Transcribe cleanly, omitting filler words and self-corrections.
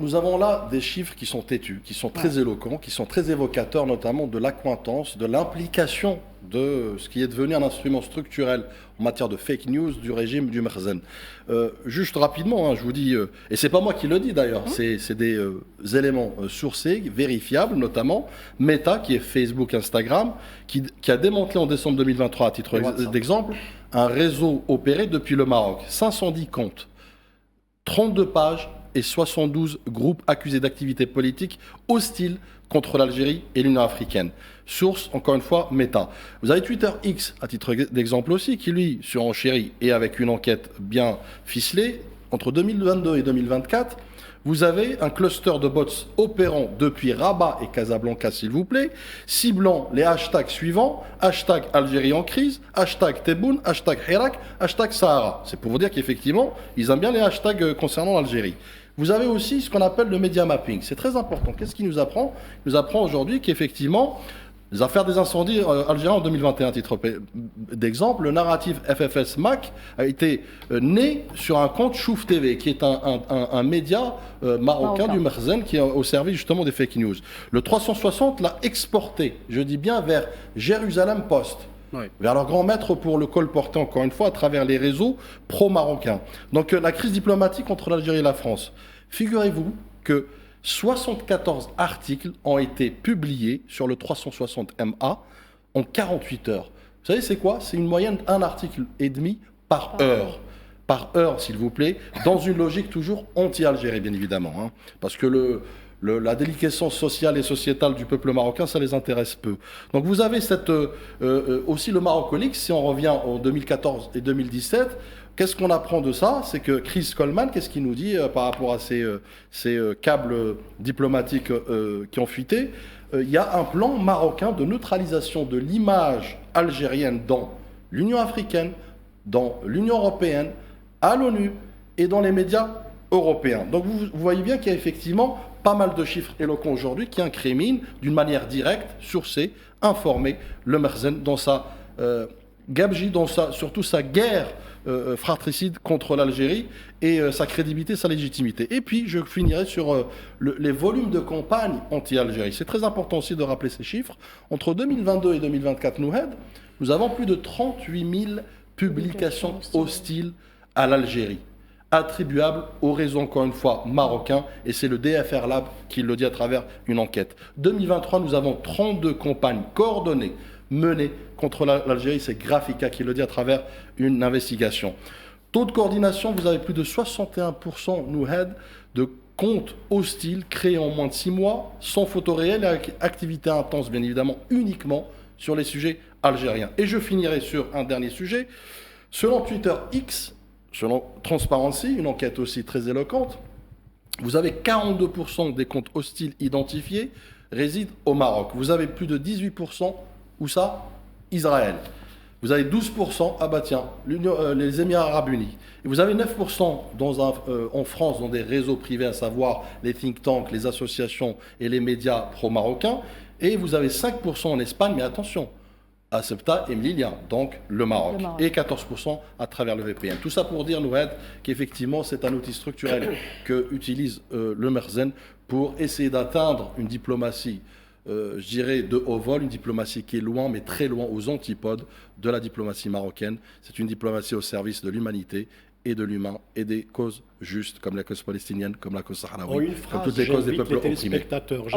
Nous avons là des chiffres qui sont têtus, qui sont très éloquents, qui sont très évocateurs notamment de l'accointance, de l'implication de ce qui est devenu un instrument structurel en matière de fake news du régime du Merzen. Juste rapidement, je vous dis, et c'est pas moi qui le dis d'ailleurs, c'est des éléments sourcés, vérifiables notamment, Meta, qui est Facebook, Instagram, qui a démantelé en décembre 2023, à titre d'exemple, un réseau opéré depuis le Maroc. 510 comptes, 32 pages, et 72 groupes accusés d'activités politiques hostiles contre l'Algérie et l'Union africaine. Source, encore une fois, Meta. Vous avez Twitter X, à titre d'exemple aussi, qui lui surenchérit et avec une enquête bien ficelée, entre 2022 et 2024, vous avez un cluster de bots opérant depuis Rabat et Casablanca, s'il vous plaît, ciblant les hashtags suivants, hashtag Algérie en crise, hashtag Tebboune, hashtag Hirak, hashtag Sahara. C'est pour vous dire qu'effectivement, ils aiment bien les hashtags concernant l'Algérie. Vous avez aussi ce qu'on appelle le media mapping. C'est très important. Qu'est-ce qu'il nous apprend? Il nous apprend aujourd'hui qu'effectivement, les affaires des incendies algériens en 2021, à titre d'exemple, le narratif FFS Mac a été né sur un compte Chouf TV, qui est un média marocain du Merzen qui est au service justement des fake news. Le 360 l'a exporté, je dis bien, vers Jérusalem Post. Oui. Vers leur grand maître pour le colporter, encore une fois, à travers les réseaux pro-marocains. Donc la crise diplomatique entre l'Algérie et la France. Figurez-vous que 74 articles ont été publiés sur le 360MA en 48 heures. Vous savez, c'est quoi? C'est une moyenne d'un article et demi par heure. Par heure, s'il vous plaît, dans une logique toujours anti-Algérie, bien évidemment. Parce que la déliquescence sociale et sociétale du peuple marocain, ça les intéresse peu. Donc vous avez aussi le Marocolix, si on revient en 2014 et 2017, qu'est-ce qu'on apprend de ça? C'est que Chris Coleman, qu'est-ce qu'il nous dit par rapport à ces câbles diplomatiques qui ont fuité? Il y a un plan marocain de neutralisation de l'image algérienne dans l'Union africaine, dans l'Union européenne, à l'ONU et dans les médias européens. Donc vous voyez bien qu'il y a effectivement pas mal de chiffres éloquents aujourd'hui qui incriminent d'une manière directe, sourcée, informée, le Merzen dans sa gabegie, surtout sa guerre fratricide contre l'Algérie et sa crédibilité, sa légitimité. Et puis je finirai sur les volumes de campagne anti-Algérie. C'est très important aussi de rappeler ces chiffres. Entre 2022 et 2024, nous avons plus de 38 000 publications hostiles à l'Algérie, attribuable au réseau, encore une fois, marocain, et c'est le DFR Lab qui le dit à travers une enquête. 2023, nous avons 32 campagnes coordonnées menées contre l'Algérie, c'est Graphica qui le dit à travers une investigation. Taux de coordination, vous avez plus de 61% de comptes hostiles créés en moins de 6 mois, sans photo réelle et avec activité intense, bien évidemment, uniquement sur les sujets algériens. Et je finirai sur un dernier sujet. Selon Twitter X, selon Transparency, une enquête aussi très éloquente, vous avez 42% des comptes hostiles identifiés résident au Maroc. Vous avez plus de 18%, où ça? Israël. Vous avez 12%, ah bah tiens, les Émirats Arabes Unis. Et vous avez 9% en France, dans des réseaux privés, à savoir les think tanks, les associations et les médias pro-marocains. Et vous avez 5% en Espagne, mais attention, à Ceuta et Melilla, donc le Maroc, et 14% à travers le VPN. Tout ça pour dire, Nouhed, qu'effectivement, c'est un outil structurel que utilise le Merzen pour essayer d'atteindre une diplomatie, je dirais, de haut vol, une diplomatie qui est loin, mais très loin, aux antipodes de la diplomatie marocaine. C'est une diplomatie au service de l'humanité et de l'humain et des causes justes, comme la cause palestinienne, comme la cause sahraoui, comme toutes les causes des peuples opprimés.